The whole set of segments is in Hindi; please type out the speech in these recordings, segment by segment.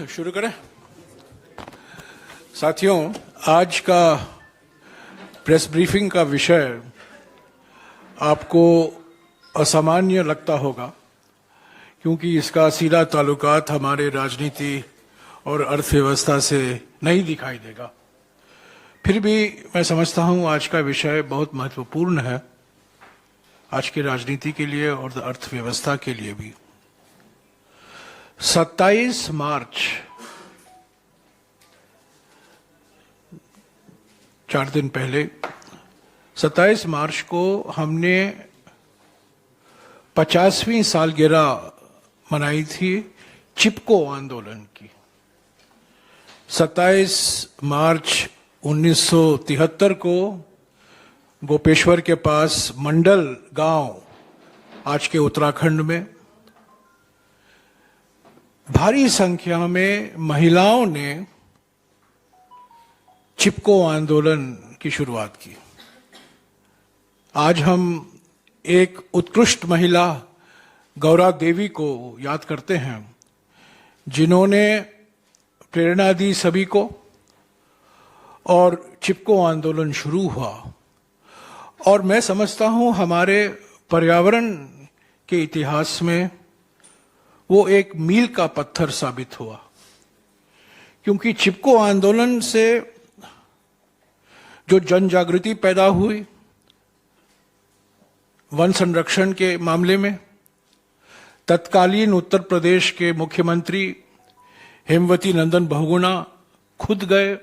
शुरू करें। साथियों, आज का प्रेस ब्रीफिंग का विषय आपको असामान्य लगता होगा, क्योंकि इसका सीधा ताल्लुकात हमारे राजनीति और अर्थव्यवस्था से नहीं दिखाई देगा। फिर भी मैं समझता हूं आज का विषय बहुत महत्वपूर्ण है, आज की राजनीति के लिए और अर्थव्यवस्था के लिए भी। 27 मार्च, 4 दिन पहले 27 मार्च को हमने 50वीं सालगिरह मनाई थी चिपको आंदोलन की। 27 मार्च 1973 को गोपेश्वर के पास मंडल गांव, आज के उत्तराखंड में, भारी संख्या में महिलाओं ने चिपको आंदोलन की शुरुआत की। आज हम एक उत्कृष्ट महिला गौरा देवी को याद करते हैं, जिन्होंने प्रेरणा दी सभी को और चिपको आंदोलन शुरू हुआ। और मैं समझता हूं हमारे पर्यावरण के इतिहास में वो एक मील का पत्थर साबित हुआ, क्योंकि चिपको आंदोलन से जो जन जागृति पैदा हुई वन संरक्षण के मामले में, तत्कालीन उत्तर प्रदेश के मुख्यमंत्री हेमवती नंदन बहुगुणा खुद गए।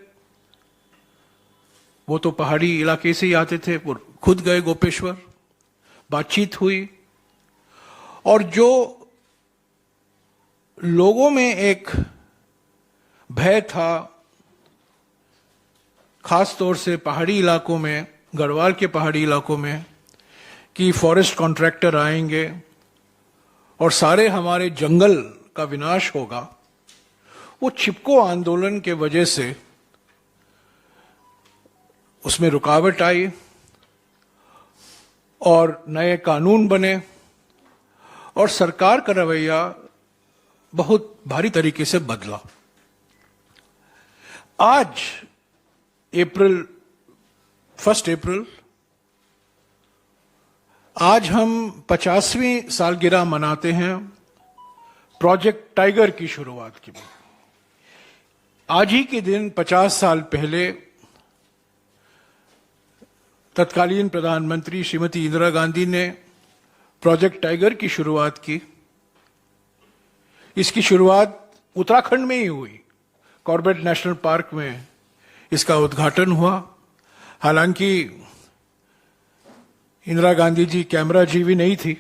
वो तो पहाड़ी इलाके से ही आते थे, वो खुद गए गोपेश्वर, बातचीत हुई, और जो लोगों में एक भय था, खास तौर से पहाड़ी इलाकों में, गढ़वाल के पहाड़ी इलाकों में, कि फॉरेस्ट कॉन्ट्रैक्टर आएंगे और सारे हमारे जंगल का विनाश होगा, वो चिपको आंदोलन के वजह से उसमें रुकावट आई और नए कानून बने और सरकार का रवैया बहुत भारी तरीके से बदला। आज 1 अप्रैल, आज हम 50वीं सालगिरह मनाते हैं प्रोजेक्ट टाइगर की शुरुआत की। आज ही के दिन 50 साल पहले तत्कालीन प्रधानमंत्री श्रीमती इंदिरा गांधी ने प्रोजेक्ट टाइगर की शुरुआत की। इसकी शुरुआत उत्तराखंड में ही हुई, कॉर्बेट नेशनल पार्क में इसका उद्घाटन हुआ। हालांकि इंदिरा गांधी जी कैमरा जीवी नहीं थी,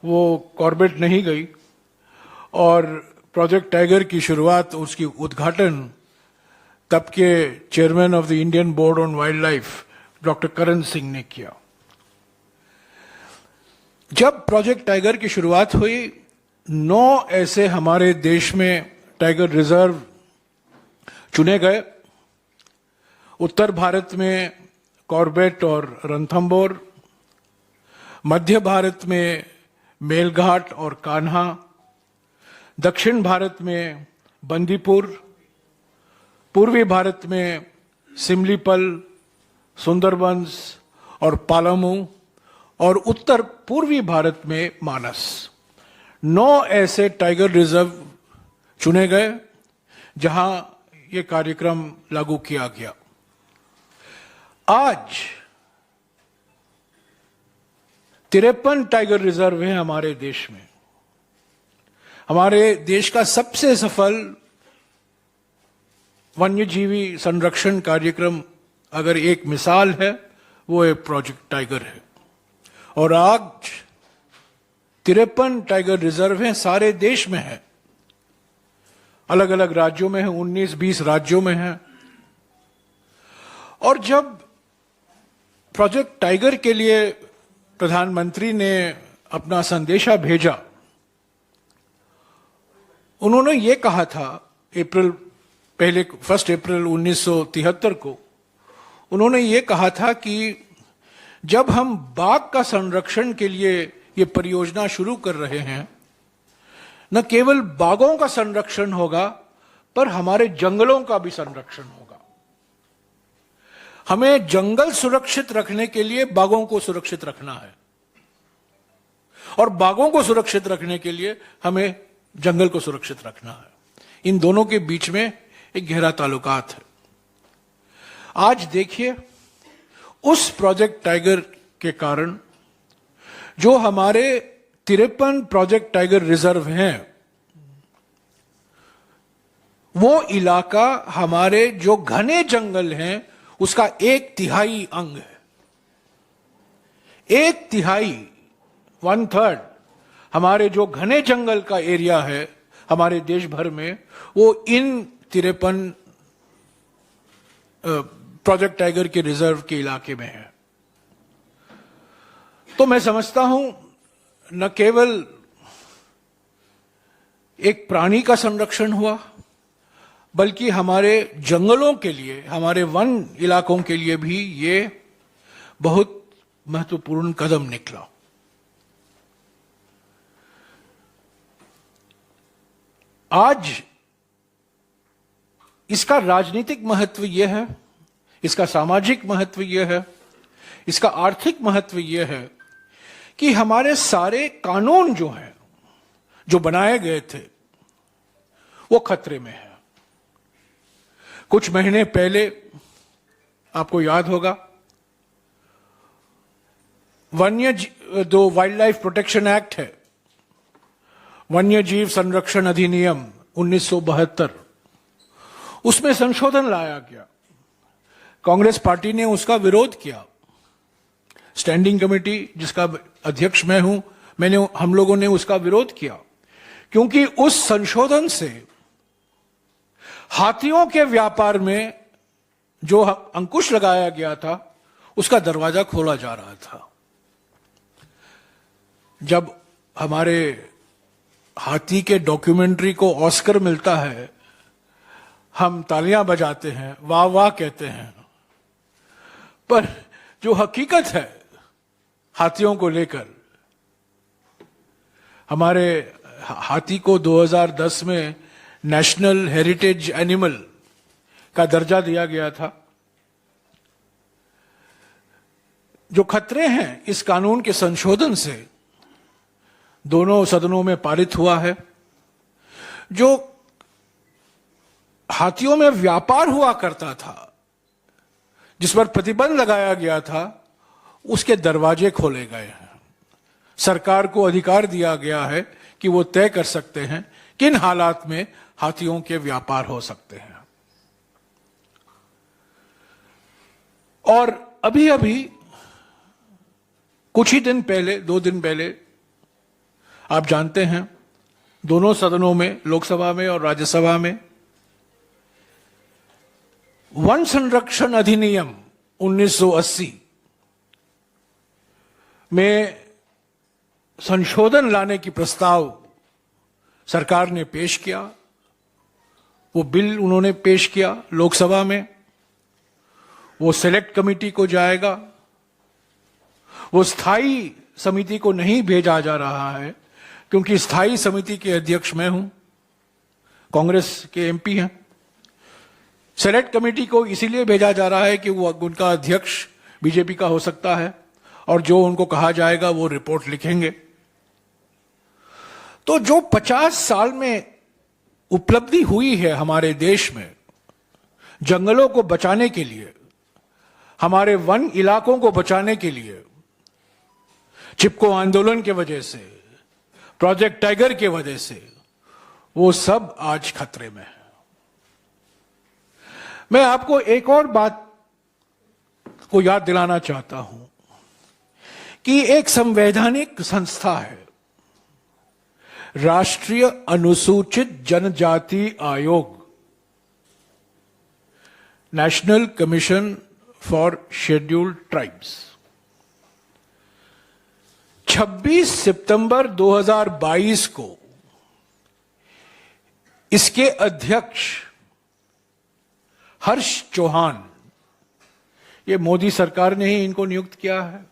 वो कॉर्बेट नहीं गई, और प्रोजेक्ट टाइगर की शुरुआत, उसकी उद्घाटन तब के chairman of the Indian board on wild life doctor Karan Singh ने किया। जब प्रोजेक्ट टाइगर की शुरुआत हुई, 9 ऐसे हमारे देश में टाइगर रिजर्व चुने गए। उत्तर भारत में कॉर्बेट और रणथंबोर, मध्य भारत में मेलघाट और कान्हा, दक्षिण भारत में बंदीपुर, पूर्वी भारत में सिमलीपल, सुंदरबंस और पालामू, और उत्तर पूर्वी भारत में मानस। 9 ऐसे टाइगर रिजर्व चुने गए जहां ये कार्यक्रम लागू किया गया। आज 53 टाइगर रिजर्व हैं हमारे देश में। हमारे देश का सबसे सफल वन्यजीवी संरक्षण कार्यक्रम अगर एक मिसाल है, वो एक प्रोजेक्ट टाइगर है। और आज 53 टाइगर रिजर्व हैं, सारे देश में है, अलग अलग राज्यों में है, 19-20 राज्यों में है। और जब प्रोजेक्ट टाइगर के लिए प्रधानमंत्री ने अपना संदेशा भेजा, उन्होंने ये कहा था 1 अप्रैल 1973 को, उन्होंने ये कहा था कि जब हम बाघ का संरक्षण के लिए ये परियोजना शुरू कर रहे हैं, न केवल बागों का संरक्षण होगा, पर हमारे जंगलों का भी संरक्षण होगा। हमें जंगल सुरक्षित रखने के लिए बागों को सुरक्षित रखना है, और बागों को सुरक्षित रखने के लिए हमें जंगल को सुरक्षित रखना है। इन दोनों के बीच में एक गहरा ताल्लुकात है। आज देखिए, उस प्रोजेक्ट टाइगर के कारण जो हमारे 53 प्रोजेक्ट टाइगर रिजर्व हैं, वो इलाका हमारे जो घने जंगल हैं उसका 1/3 अंग है। 1/3, 1/3 हमारे जो घने जंगल का एरिया है हमारे देश भर में, वो इन 53 प्रोजेक्ट टाइगर के रिजर्व के इलाके में है। तो मैं समझता हूं, न केवल एक प्राणी का संरक्षण हुआ, बल्कि हमारे जंगलों के लिए, हमारे वन इलाकों के लिए भी ये बहुत महत्वपूर्ण कदम निकला। आज इसका राजनीतिक महत्व यह है, इसका सामाजिक महत्व यह है, इसका आर्थिक महत्व यह है कि हमारे सारे कानून जो हैं, जो बनाए गए थे, वो खतरे में है। कुछ महीने पहले आपको याद होगा, जो वाइल्ड लाइफ प्रोटेक्शन एक्ट है, वन्य जीव संरक्षण अधिनियम 1972, उसमें संशोधन लाया गया। कांग्रेस पार्टी ने उसका विरोध किया। स्टैंडिंग कमेटी, जिसका अध्यक्ष मैं हूं, हम लोगों ने उसका विरोध किया, क्योंकि उस संशोधन से हाथियों के व्यापार में जो अंकुश लगाया गया था, उसका दरवाजा खोला जा रहा था। जब हमारे हाथी के डॉक्यूमेंट्री को ऑस्कर मिलता है, हम तालियां बजाते हैं, वाह वाह कहते हैं, पर जो हकीकत है हाथियों को लेकर, हमारे हाथी को 2010 में नेशनल हेरिटेज एनिमल का दर्जा दिया गया था। जो खतरे हैं इस कानून के संशोधन से दोनों सदनों में पारित हुआ है। जो हाथियों में व्यापार हुआ करता था, जिस पर प्रतिबंध लगाया गया था, उसके दरवाजे खोले गए हैं। सरकार को अधिकार दिया गया है कि वो तय कर सकते हैं किन हालात में हाथियों के व्यापार हो सकते हैं। और अभी अभी कुछ ही दिन पहले, 2 दिन पहले, आप जानते हैं, दोनों सदनों में, लोकसभा में और राज्यसभा में, वन संरक्षण अधिनियम 1980 में संशोधन लाने की प्रस्ताव सरकार ने पेश किया। वो बिल उन्होंने पेश किया लोकसभा में, वो सेलेक्ट कमेटी को जाएगा, वो स्थायी समिति को नहीं भेजा जा रहा है, क्योंकि स्थायी समिति के अध्यक्ष मैं हूं, कांग्रेस के एमपी हैं। सेलेक्ट कमेटी को इसीलिए भेजा जा रहा है कि वो उनका अध्यक्ष बीजेपी का हो सकता है, और जो उनको कहा जाएगा वो रिपोर्ट लिखेंगे। तो जो 50 साल में उपलब्धि हुई है हमारे देश में जंगलों को बचाने के लिए, हमारे वन इलाकों को बचाने के लिए, चिपको आंदोलन के वजह से, प्रोजेक्ट टाइगर के वजह से, वो सब आज खतरे में है। मैं आपको एक और बात को याद दिलाना चाहता हूं कि एक संवैधानिक संस्था है, राष्ट्रीय अनुसूचित जनजाति आयोग, national commission for scheduled tribes. 26 सितंबर 2022 को इसके अध्यक्ष हर्ष चौहान, ये मोदी सरकार ने ही इनको नियुक्त किया है,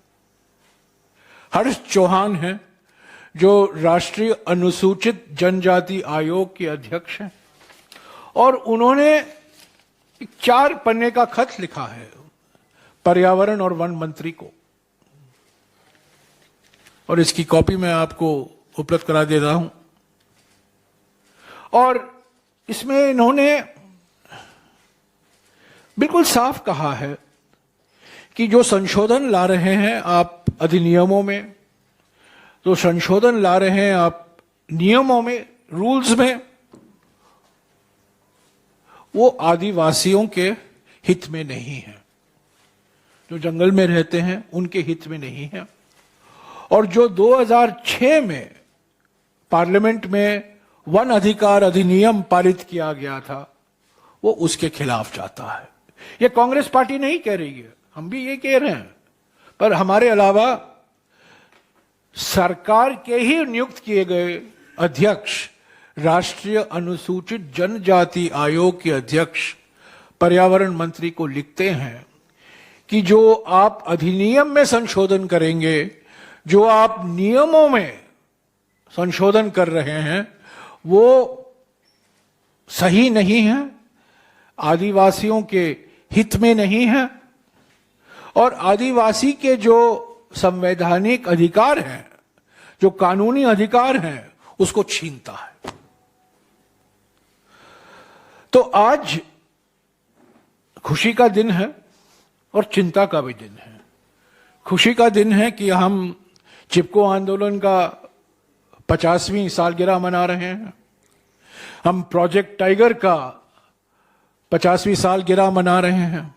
हर्ष चौहान हैं, जो राष्ट्रीय अनुसूचित जनजाति आयोग के अध्यक्ष हैं, और उन्होंने 4 पन्ने का खत लिखा है पर्यावरण और वन मंत्री को, और इसकी कॉपी मैं आपको उपलब्ध करा दे रहा हूं। और इसमें इन्होंने बिल्कुल साफ कहा है कि जो संशोधन ला रहे हैं आप अधिनियमों में, जो संशोधन ला रहे हैं आप नियमों में, रूल्स में, वो आदिवासियों के हित में नहीं है, जो जंगल में रहते हैं उनके हित में नहीं है। और जो 2006 में पार्लियामेंट में वन अधिकार अधिनियम पारित किया गया था, वो उसके खिलाफ जाता है। ये कांग्रेस पार्टी नहीं कह रही है, हम भी ये कह रहे हैं, पर हमारे अलावा सरकार के ही नियुक्त किए गए अध्यक्ष, राष्ट्रीय अनुसूचित जनजाति आयोग के अध्यक्ष पर्यावरण मंत्री को लिखते हैं कि जो आप अधिनियम में संशोधन करेंगे, जो आप नियमों में संशोधन कर रहे हैं, वो सही नहीं है, आदिवासियों के हित में नहीं है, और आदिवासी के जो संवैधानिक अधिकार हैं, जो कानूनी अधिकार हैं, उसको छीनता है। तो आज खुशी का दिन है और चिंता का भी दिन है। खुशी का दिन है कि हम चिपको आंदोलन का 50वीं सालगिरह मना रहे हैं, हम प्रोजेक्ट टाइगर का 50वीं सालगिरह मना रहे हैं,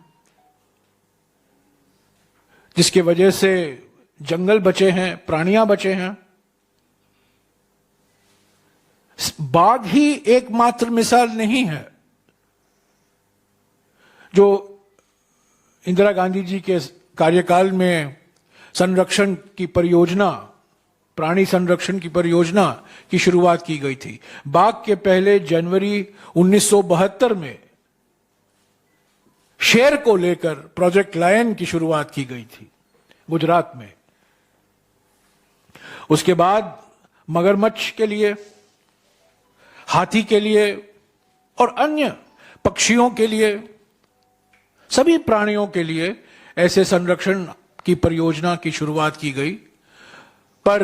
जिसकी वजह से जंगल बचे हैं, प्राणियां बचे हैं। बाघ ही एकमात्र मिसाल नहीं है। जो इंदिरा गांधी जी के कार्यकाल में संरक्षण की परियोजना, प्राणी संरक्षण की परियोजना की शुरुआत की गई थी, बाघ के पहले जनवरी 1972 में शेर को लेकर प्रोजेक्ट लायन की शुरुआत की गई थी गुजरात में। उसके बाद मगरमच्छ के लिए, हाथी के लिए और अन्य पक्षियों के लिए, सभी प्राणियों के लिए ऐसे संरक्षण की परियोजना की शुरुआत की गई। पर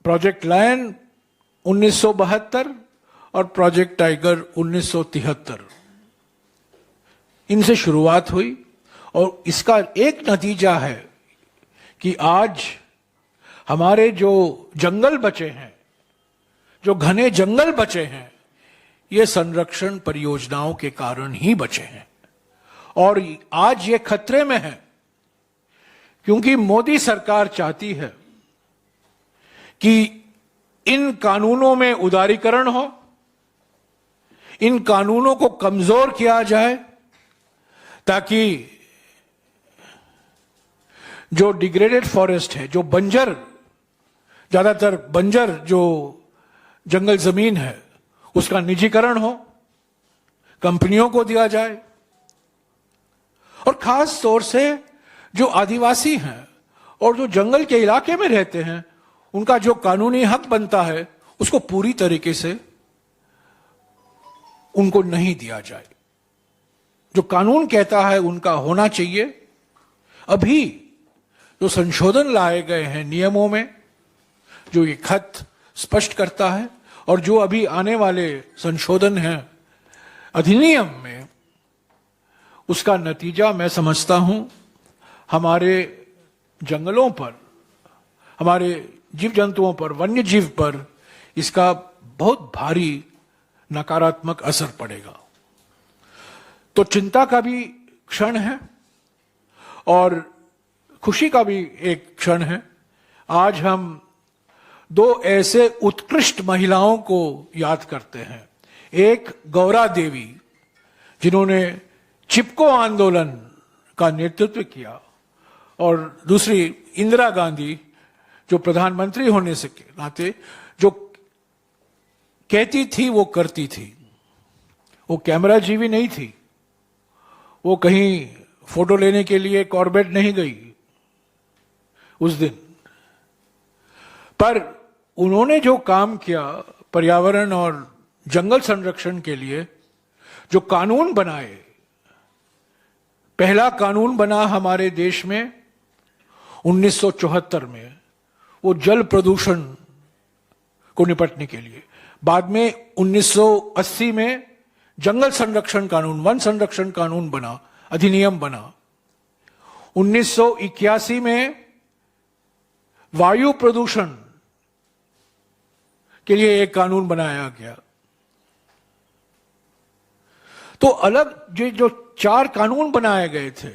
प्रोजेक्ट लायन 1972 और प्रोजेक्ट टाइगर 1973, इनसे शुरुआत हुई, और इसका एक नतीजा है कि आज हमारे जो जंगल बचे हैं, जो घने जंगल बचे हैं, ये संरक्षण परियोजनाओं के कारण ही बचे हैं। और आज ये खतरे में है क्योंकि मोदी सरकार चाहती है कि इन कानूनों में उदारीकरण हो, इन कानूनों को कमजोर किया जाए, ताकि जो डिग्रेडेड फॉरेस्ट है, जो बंजर, ज्यादातर बंजर जो जंगल जमीन है, उसका निजीकरण हो, कंपनियों को दिया जाए। और खास तौर से जो आदिवासी हैं और जो जंगल के इलाके में रहते हैं, उनका जो कानूनी हक बनता है, उसको पूरी तरीके से उनको नहीं दिया जाए। जो कानून कहता है उनका होना चाहिए। अभी जो संशोधन लाए गए हैं नियमों में, जो ये खत स्पष्ट करता है, और जो अभी आने वाले संशोधन हैं अधिनियम में, उसका नतीजा मैं समझता हूं हमारे जंगलों पर, हमारे जीव जंतुओं पर, वन्य जीव पर इसका बहुत भारी नकारात्मक असर पड़ेगा। तो चिंता का भी क्षण है और खुशी का भी एक क्षण है। आज हम 2 ऐसे उत्कृष्ट महिलाओं को याद करते हैं। एक गौरा देवी, जिन्होंने चिपको आंदोलन का नेतृत्व किया, और दूसरी इंदिरा गांधी, जो प्रधानमंत्री होने से के नाते जो कहती थी वो करती थी। वो कैमरा जीवी नहीं थी, वो कहीं फोटो लेने के लिए कॉर्बेट नहीं गई उस दिन, पर उन्होंने जो काम किया पर्यावरण और जंगल संरक्षण के लिए, जो कानून बनाए, पहला कानून बना हमारे देश में 1974 में, वो जल प्रदूषण को निपटने के लिए। बाद में 1980 में जंगल संरक्षण कानून, वन संरक्षण कानून बना, अधिनियम बना। 1981 में वायु प्रदूषण के लिए एक कानून बनाया गया। तो अलग जो 4 कानून बनाए गए थे,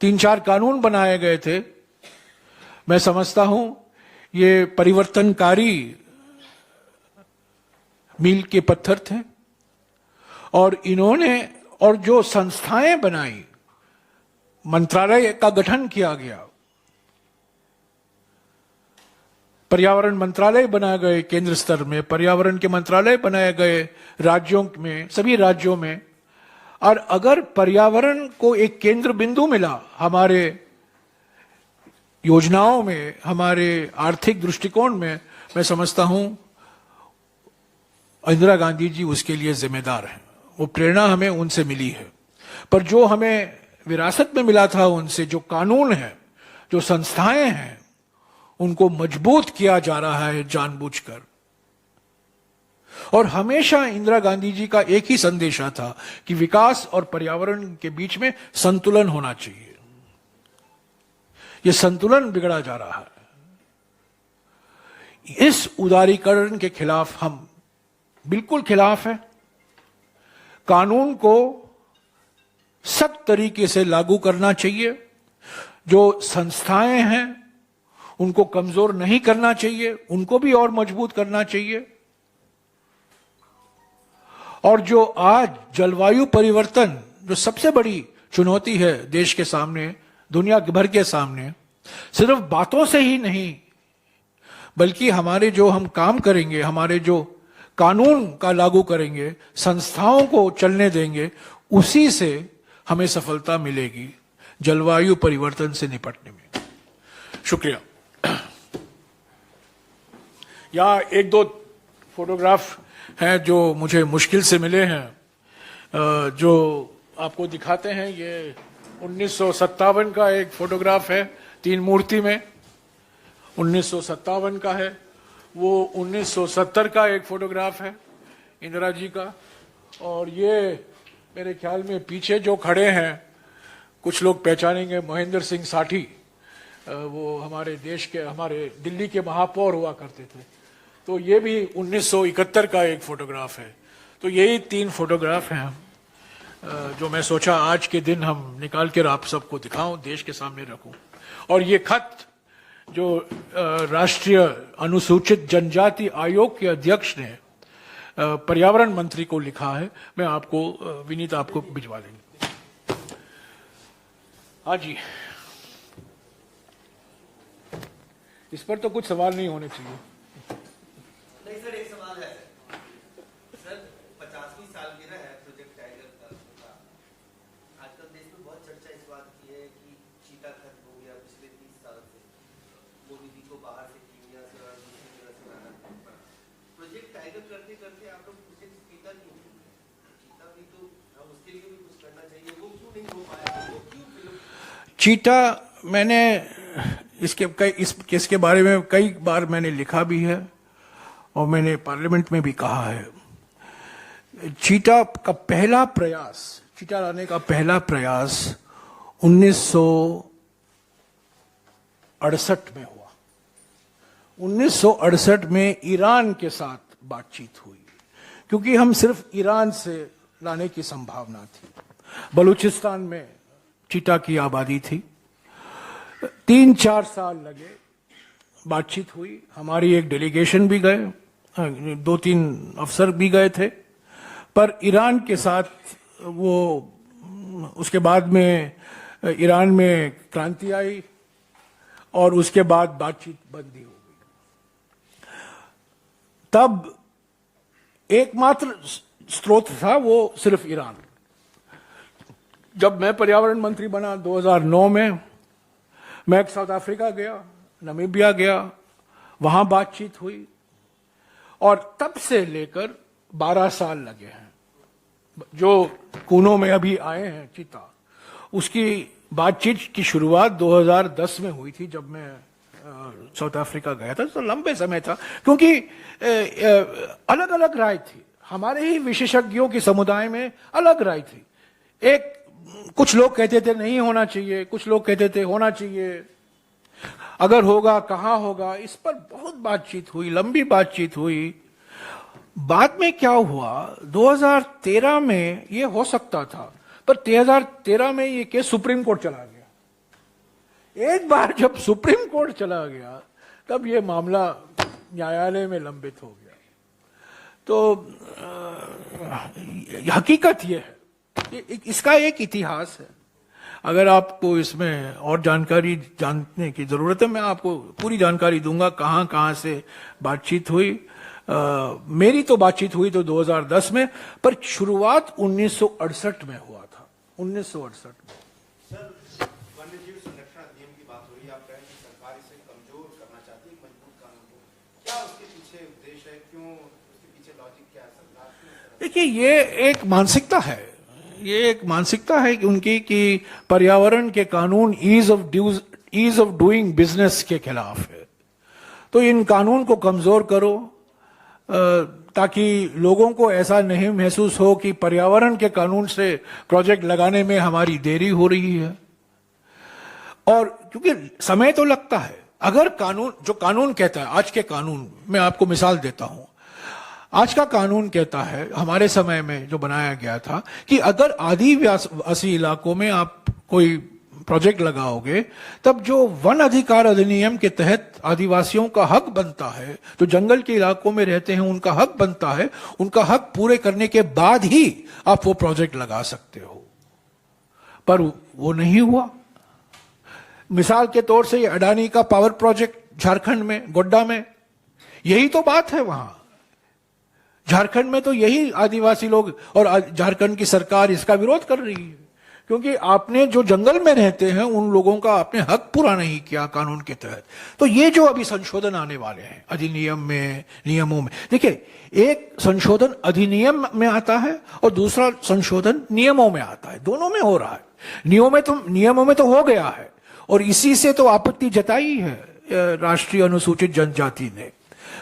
3-4 कानून बनाए गए थे, मैं समझता हूं ये परिवर्तनकारी मील के पत्थर थे। और इन्होंने, और जो संस्थाएं बनाई, मंत्रालय का गठन किया गया, पर्यावरण मंत्रालय बनाए गए केंद्र स्तर में, पर्यावरण के मंत्रालय बनाए गए राज्यों में, सभी राज्यों में। और अगर पर्यावरण को एक केंद्र बिंदु मिला हमारे योजनाओं में, हमारे आर्थिक दृष्टिकोण में, मैं समझता हूं इंदिरा गांधी जी उसके लिए जिम्मेदार हैं। वो प्रेरणा हमें उनसे मिली है। पर जो हमें विरासत में मिला था उनसे, जो कानून है, जो संस्थाएं हैं, उनको मजबूत किया जा रहा है जानबूझकर। और हमेशा इंदिरा गांधी जी का एक ही संदेशा था कि विकास और पर्यावरण के बीच में संतुलन होना चाहिए। यह संतुलन बिगड़ा जा रहा है। इस उदारीकरण के खिलाफ हम बिल्कुल खिलाफ हैं। कानून को सख्त तरीके से लागू करना चाहिए। जो संस्थाएं हैं उनको कमजोर नहीं करना चाहिए, उनको भी और मजबूत करना चाहिए। और जो आज जलवायु परिवर्तन, जो सबसे बड़ी चुनौती है देश के सामने, दुनिया भर के सामने, सिर्फ बातों से ही नहीं, बल्कि हमारे जो हम काम करेंगे, हमारे जो कानून का लागू करेंगे, संस्थाओं को चलने देंगे, उसी से हमें सफलता मिलेगी जलवायु परिवर्तन से निपटने में। शुक्रिया। यहाँ 1-2 फोटोग्राफ हैं जो मुझे मुश्किल से मिले हैं, जो आपको दिखाते हैं। ये 1957 का एक फोटोग्राफ है, 3 मूर्ति में, 1957 का है। वो 1970 का एक फोटोग्राफ है इंदिरा जी का। और ये मेरे ख्याल में पीछे जो खड़े हैं, कुछ लोग पहचानेंगे, महेंद्र सिंह साठी, वो हमारे देश के, हमारे दिल्ली के महापौर हुआ करते थे। तो ये भी 1971 का एक फोटोग्राफ है। तो यही 3 फोटोग्राफ हैं जो मैं सोचा आज के दिन हम निकाल कर आप सबको दिखाऊं, देश के सामने रखूं। और ये खत जो राष्ट्रीय अनुसूचित जनजाति आयोग के अध्यक्ष ने पर्यावरण मंत्री को लिखा है, मैं आपको विनीत आपको भिजवा देंगे। हाँ जी, इस पर तो कुछ सवाल नहीं होने चाहिए। नहीं सर, एक सवाल है सर। 50वीं सालगिरह है प्रोजेक्ट टाइगर का। आजकल देश में बहुत चर्चा इस बात की है कि चीता खत्म हो गया पिछले 30 साल से। मोदी जी को बाहर से कीनिया से और दूसरी जगह से लाना पड़ा। प्रोजेक्ट टाइगर करते करते आप लोग प्रोजेक्ट चीता क्यों? चीता भी तो, हम उसके लिए भी कुछ करना चाहिए, वो क्यों नहीं हो पाया? वो क्यों? चीता, मैंने इसके बारे में कई बार मैंने लिखा भी है और मैंने पार्लियामेंट में भी कहा है। चीता का पहला प्रयास, चीता लाने का पहला प्रयास 1968 में हुआ। 1968 में ईरान के साथ बातचीत हुई, क्योंकि हम सिर्फ ईरान से लाने की संभावना थी। बलूचिस्तान में चीता की आबादी थी। 3-4 साल लगे, बातचीत हुई। हमारी एक डेलीगेशन भी गए, 2-3 अफसर भी गए थे। पर ईरान के साथ वो, उसके बाद में ईरान में क्रांति आई और उसके बाद बातचीत बंद ही हो गई। तब एकमात्र स्रोत था वो सिर्फ ईरान। जब मैं पर्यावरण मंत्री बना 2009 में, मैं साउथ अफ्रीका गया, नामीबिया गया, वहां बातचीत हुई और तब से लेकर 12 साल लगे हैं। जो कूनो में अभी आए हैं चीता, उसकी बातचीत की शुरुआत 2010 में हुई थी, जब मैं साउथ अफ्रीका गया था। तो लंबे समय था, क्योंकि अलग अलग राय थी हमारे ही विशेषज्ञों की समुदाय में, अलग राय थी। एक कुछ लोग कहते थे नहीं होना चाहिए, कुछ लोग कहते थे होना चाहिए, अगर होगा कहाँ होगा, इस पर बहुत बातचीत हुई, लंबी बातचीत हुई। बाद में क्या हुआ, 2013 में ये हो सकता था, पर 2013 में ये केस सुप्रीम कोर्ट चला गया। एक बार जब सुप्रीम कोर्ट चला गया, तब ये मामला न्यायालय में लंबित हो गया। तो हकीकत ये है, इसका एक इतिहास है। अगर आपको इसमें और जानकारी जानने की जरूरत है, मैं आपको पूरी जानकारी दूंगा कहां कहां से बातचीत हुई। मेरी तो बातचीत हुई तो 2010 में, पर शुरुआत 1968 में हुआ था, 1968 में। सर, वन्यजीव संरक्षण अधिनियम की बात हो रही है, आप कह रहे हैं कि सरकार इसे कमजोर करना चाहती है, मजबूत कानून को। क्या उसके पीछे उद्देश्य है, क्यों उसके पीछे लॉजिक क्या है सरकार की? देखिए, ये एक मानसिकता है, ये एक मानसिकता है कि उनकी कि पर्यावरण के कानून ईज ऑफ डूइंग बिजनेस के खिलाफ है। तो इन कानून को कमजोर करो, ताकि लोगों को ऐसा नहीं महसूस हो कि पर्यावरण के कानून से प्रोजेक्ट लगाने में हमारी देरी हो रही है। और क्योंकि समय तो लगता है, अगर जो कानून कहता है, आज के कानून, मैं आपको मिसाल देता हूं, आज का कानून कहता है, हमारे समय में जो बनाया गया था, कि अगर आदिवासी इलाकों में आप कोई प्रोजेक्ट लगाओगे, तब जो वन अधिकार अधिनियम के तहत आदिवासियों का हक बनता है, जो जंगल के इलाकों में रहते हैं उनका हक बनता है, उनका हक पूरे करने के बाद ही आप वो प्रोजेक्ट लगा सकते हो। पर वो नहीं हुआ। मिसाल के तौर से ये अडानी का पावर प्रोजेक्ट झारखंड में, गोड्डा में, यही तो बात है। वहां झारखंड में तो यही आदिवासी लोग और झारखंड की सरकार इसका विरोध कर रही है, क्योंकि आपने जो जंगल में रहते हैं उन लोगों का आपने हक पूरा नहीं किया कानून के तहत। तो ये जो अभी संशोधन आने वाले हैं अधिनियम में, नियमों में, देखिए, एक संशोधन अधिनियम में आता है और दूसरा संशोधन नियमों में आता है। दोनों में हो रहा है। नियमों में तो हो गया है, और इसी से तो आपत्ति जताई है राष्ट्रीय अनुसूचित जनजाति ने।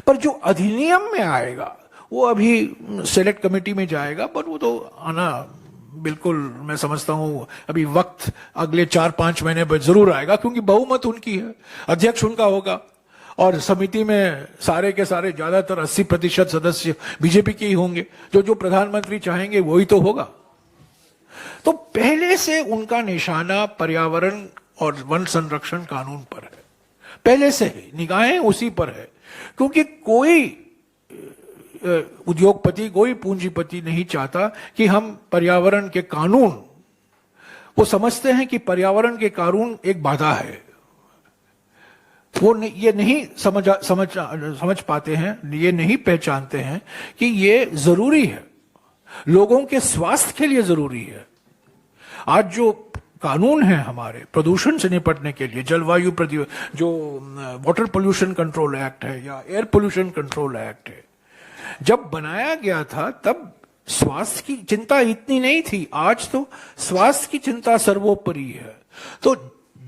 पर जो अधिनियम में आएगा वो अभी सेलेक्ट कमेटी में जाएगा, पर वो तो आना बिल्कुल, मैं समझता हूं अभी वक्त अगले 4-5 महीने में जरूर आएगा, क्योंकि बहुमत उनकी है, अध्यक्ष उनका होगा, और समिति में सारे के सारे ज्यादातर 80% सदस्य बीजेपी के ही होंगे। जो प्रधानमंत्री चाहेंगे वही तो होगा। तो पहले से उनका निशाना पर्यावरण और वन संरक्षण कानून पर है, पहले से ही निगाहें उसी पर है, क्योंकि कोई उद्योगपति, कोई पूंजीपति नहीं चाहता कि हम पर्यावरण के कानून, वो समझते हैं कि पर्यावरण के कानून एक बाधा है। वो ये नहीं समझ पाते हैं, ये नहीं पहचानते हैं कि ये जरूरी है, लोगों के स्वास्थ्य के लिए जरूरी है। आज जो कानून है हमारे प्रदूषण से निपटने के लिए, जलवायु जो वाटर पोल्यूशन कंट्रोल एक्ट है या एयर पोल्यूशन कंट्रोल एक्ट है, जब बनाया गया था तब स्वास्थ्य की चिंता इतनी नहीं थी। आज तो स्वास्थ्य की चिंता सर्वोपरि है। तो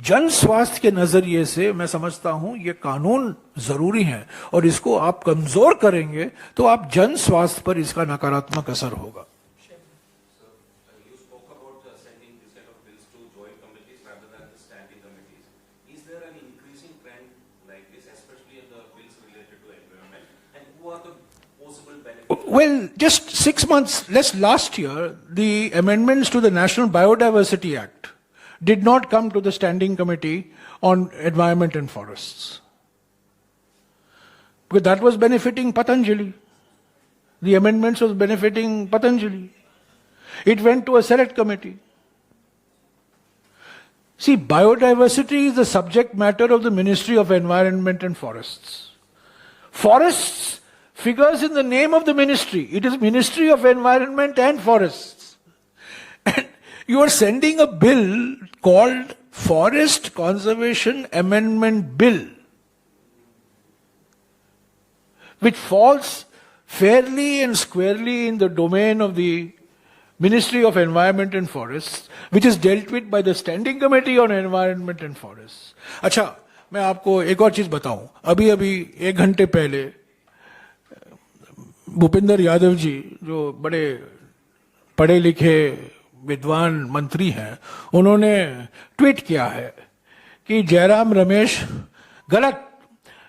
जन स्वास्थ्य के नजरिए से मैं समझता हूं ये कानून जरूरी है, और इसको आप कमजोर करेंगे तो आप जन स्वास्थ्य पर इसका नकारात्मक असर होगा। Well, just 6 months last year, the amendments to the National Biodiversity Act did not come to the Standing Committee on Environment and Forests, because that was benefiting Patanjali. The amendments was benefiting Patanjali. It went to a select committee. See, biodiversity is the subject matter of the Ministry of Environment and Forests. Forests figures in the name of the ministry. It is Ministry of Environment and Forests. And you are sending a bill called Forest Conservation Amendment Bill. which falls fairly and squarely in the domain of the Ministry of Environment and Forests, which is dealt with by the Standing Committee on Environment and Forests. अच्छा, मैं आपको एक और चीज बताऊं. अभी अभी 1 घंटे पहले भूपेंद्र यादव जी, जो बड़े पढ़े लिखे विद्वान मंत्री हैं, उन्होंने ट्वीट किया है कि जयराम रमेश गलत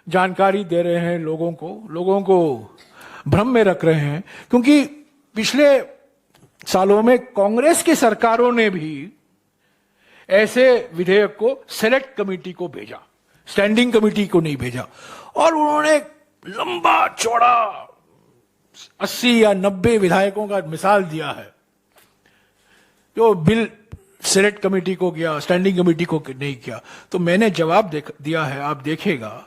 जानकारी दे रहे हैं लोगों को भ्रम में रख रहे हैं, क्योंकि पिछले सालों में कांग्रेस की सरकारों ने भी ऐसे विधेयक को सेलेक्ट कमेटी को भेजा, स्टैंडिंग कमेटी को नहीं भेजा. और उन्होंने लंबा चौड़ा 80 या 90 विधायकों का मिसाल दिया है जो बिल सेलेक्ट कमेटी को गया, स्टैंडिंग कमेटी को नहीं किया. तो मैंने जवाब दिया है, आप देखिएगा.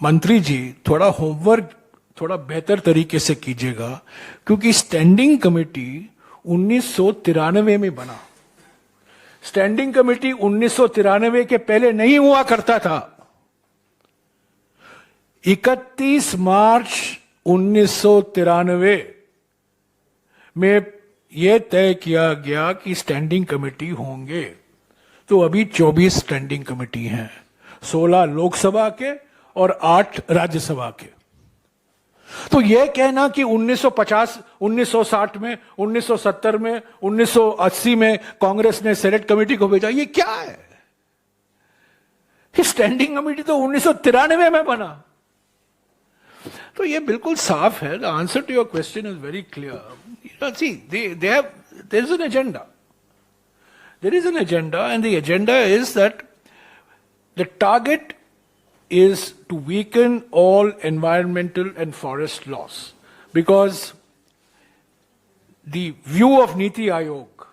मंत्री जी, थोड़ा होमवर्क थोड़ा बेहतर तरीके से कीजिएगा, क्योंकि स्टैंडिंग कमेटी 1993 में बना. स्टैंडिंग कमेटी 1993 के पहले नहीं हुआ करता था. 31 मार्च 1993 में यह तय किया गया कि स्टैंडिंग कमेटी होंगे. तो अभी 24 स्टैंडिंग कमेटी हैं, 16 लोकसभा के और 8 राज्यसभा के. तो यह कहना कि 1950, 1960 में, 1970 में, 1980 में कांग्रेस ने सेलेक्ट कमेटी को भेजा, ये क्या है? स्टैंडिंग कमेटी तो 1993 में बना. तो ये बिल्कुल साफ है. The answer to your question is very clear. See, there is an agenda. There is an agenda, and the agenda is that the target is to weaken all environmental and forest laws, because the view of Niti Aayog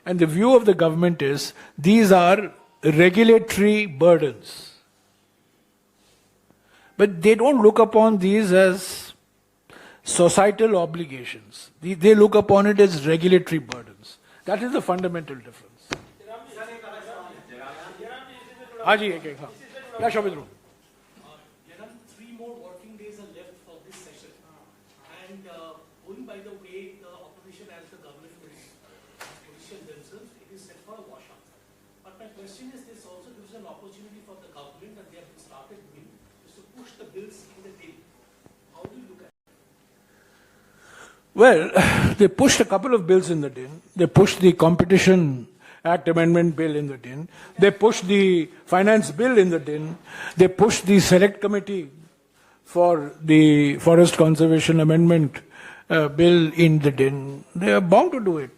and the view of the government is these are regulatory burdens. But they don't look upon these as societal obligations. They look upon it as regulatory burdens. That is the fundamental difference. हाँ जी, एक हाँ. Yeah, Shobhit. Jairam, 3 more working days are left for this session. And going by the way the opposition as the government will position themselves, it is set for a washout. But my question is, this also gives an opportunity for the government, and they have started doing, is to push the bills in the day. How do you look at it? Well, they pushed a couple of bills in the din. They pushed the Competition Act Amendment Bill in the din. They pushed the Finance Bill in the din. They pushed the Select Committee for the Forest Conservation Amendment Bill in the din. They are bound to do it.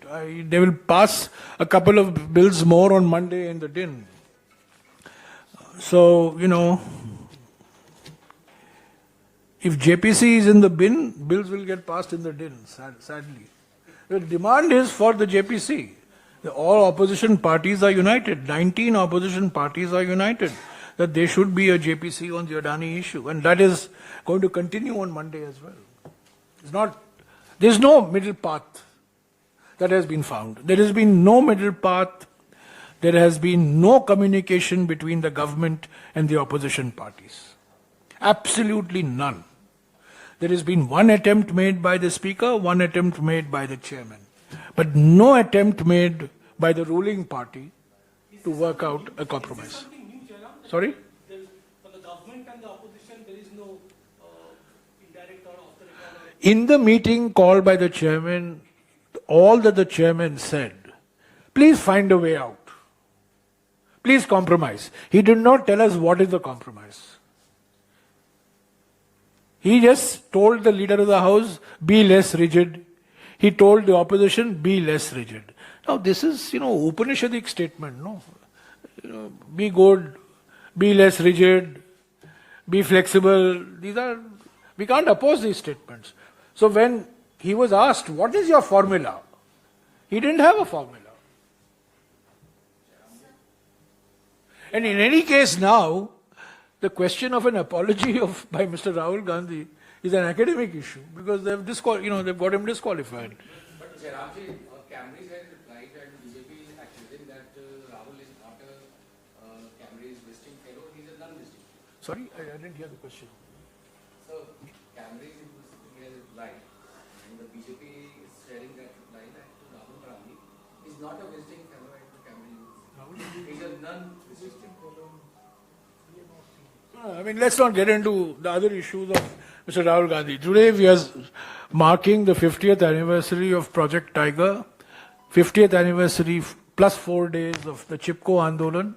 They will pass a couple of bills more on Monday in the din. So, if JPC is in the bin, bills will get passed in the din, sadly. The demand is for the JPC. All opposition parties are united. 19 opposition parties are united that there should be a JPC on the Adani issue. And that is going to continue on Monday as well. There's no middle path that has been found. There has been no middle path. There has been no communication between the government and the opposition parties. Absolutely none. There has been one attempt made by the Speaker, one attempt made by the Chairman, but no attempt made by the ruling party to work out a compromise. Something new, Jairam? Sorry? For the government and the opposition, there is no indirect or off the record. In the meeting called by the Chairman, all that the Chairman said, please find a way out. Please compromise. He did not tell us what is the compromise. He just told the leader of the house, be less rigid. He told the opposition, be less rigid. Now this is, Upanishadic statement, no? Be good, be less rigid, be flexible. We can't oppose these statements. So when he was asked, what is your formula? He didn't have a formula. And in any case now, the question of an apology by Mr. Rahul Gandhi is an academic issue because they've got him disqualified. But Jairamji, Camrys has replied that BJP is accusing that Rahul is not a Camrys listing fellow, he is a non-listing. Sorry, I didn't hear the question. I mean, let's not get into the other issues of Mr. Rahul Gandhi. Today we are marking the 50th anniversary of Project Tiger, 50th anniversary plus 4 days of the Chipko Andolan,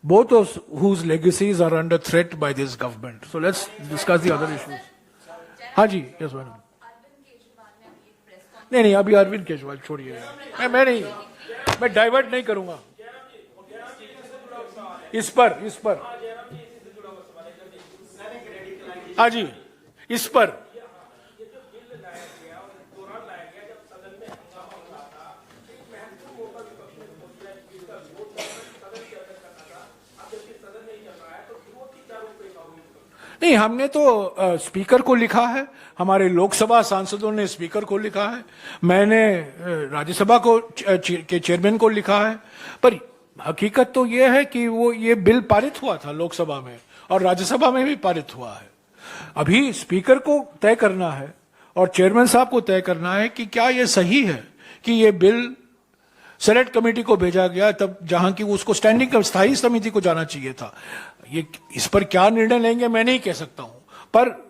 both of whose legacies are under threat by this government. So let's discuss the other issues. हाँ जी, yes madam. नहीं नहीं, अभी अरविंद केजरीवाल छोड़िए, मैं नहीं, मैं डाइवर्ट नहीं करूंगा इस पर हाँ जी, इस पर नहीं, हमने तो स्पीकर को लिखा है, हमारे लोकसभा सांसदों ने स्पीकर को लिखा है, मैंने राज्यसभा को के चेयरमैन को लिखा है, पर हकीकत तो यह है कि ये बिल पारित हुआ था लोकसभा में और राज्यसभा में भी पारित हुआ है। अभी स्पीकर को तय करना है और चेयरमैन साहब को तय करना है कि क्या ये सही है कि ये बिल सेलेक्ट कमेटी को भेजा गया, तब जहां की उसको स्टैंडिंग स्थायी समिति को जाना चाहिए था। ये इस पर क्या निर्णय लेंगे मैं नहीं कह सकता हूं, पर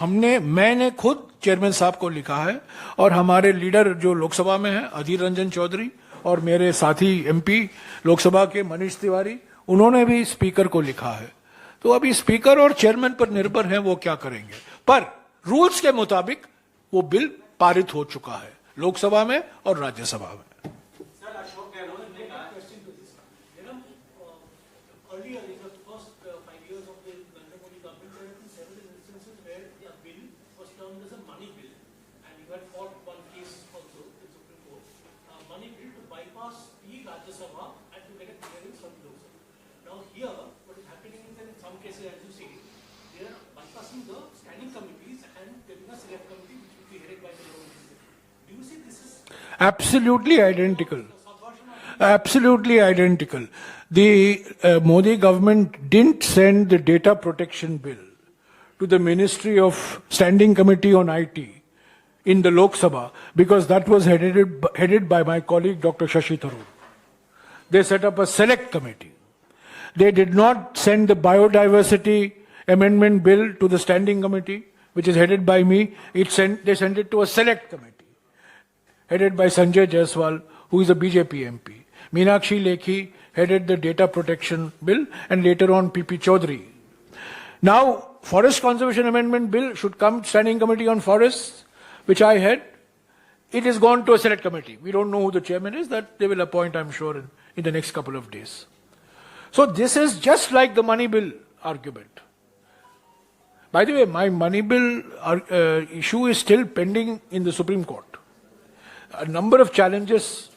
मैंने खुद चेयरमैन साहब को लिखा है और हमारे लीडर जो लोकसभा में है अधीर रंजन चौधरी और मेरे साथी एमपी लोकसभा के मनीष तिवारी, उन्होंने भी स्पीकर को लिखा है। तो अभी स्पीकर और चेयरमैन पर निर्भर है वो क्या करेंगे, पर रूल्स के मुताबिक वो बिल पारित हो चुका है लोकसभा में और राज्यसभा में। Earlier, in the first 5 years of the Narendra Modi government, there have been several instances where the bill was termed as a money bill, and you had fought one case also in Supreme Court, money bill to bypass the Rajya Sabha and to get a clearance from the Lok Sabha. Now here, what is happening is that in some cases, as you say, they are bypassing the standing committees and getting a select committee which will be headed by the Lok Sabha. Do you see this is Absolutely identical. Absolutely identical. The Modi government didn't send the data protection bill to the Ministry of Standing Committee on IT in the Lok Sabha because that was headed by my colleague Dr. Shashi Tharoor. They set up a select committee. They did not send the biodiversity amendment bill to the standing committee, which is headed by me. They sent it to a select committee, headed by Sanjay Jaiswal, who is a BJP MP. Meenakshi Lekhi headed the data protection bill, and later on PP Chaudhary. Now, Forest Conservation Amendment Bill should come Standing Committee on Forests, which I head. It is gone to a select committee. We don't know who the chairman is. That they will appoint, I'm sure, in the next couple of days. So this is just like the money bill argument. By the way, my money bill issue is still pending in the Supreme Court. A number of challenges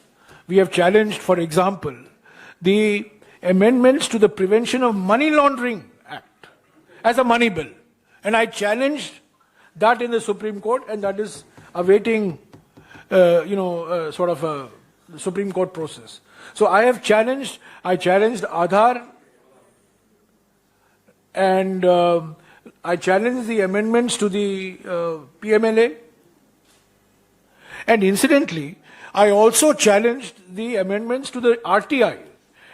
we have challenged, for example, the amendments to the Prevention of Money Laundering Act as a money bill. And I challenged that in the Supreme Court, and that is awaiting, sort of a Supreme Court process. So I challenged Aadhaar, and I challenged the amendments to the PMLA. And incidentally, I also challenged the amendments to the RTI.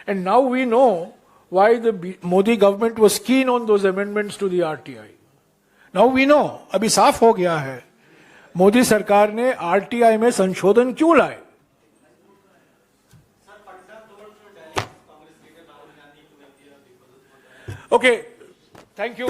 And now we know why the Modi government was keen on those amendments to the RTI. Now we know, अभी साफ हो गया है, मोदी सरकार ने RTI में संशोधन क्यों लाए? Okay, thank you.